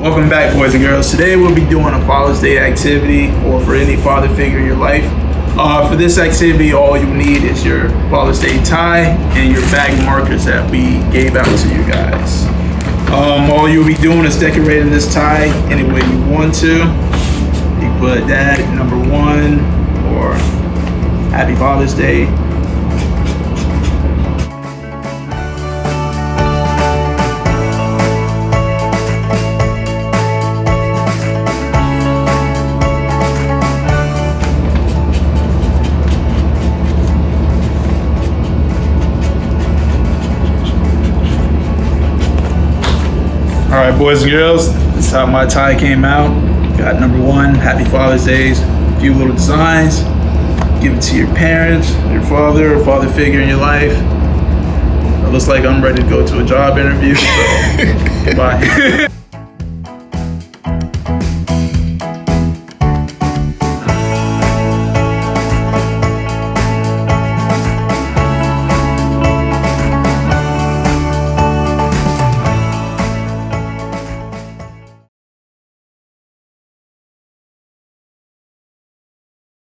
Welcome back, boys and girls. Today we'll be doing a Father's Day activity, or for any father figure in your life. For this activity, all you need is your Father's Day tie and your bag markers that we gave out to you guys. All you'll be doing is decorating this tie any way you want to. You put Dad number 1 or Happy Father's Day. Alright, boys and girls, this is how my tie came out. Got number 1, Happy Father's Days, a few little designs. Give it to your parents, your father, or father figure in your life. It looks like I'm ready to go to a job interview, so bye.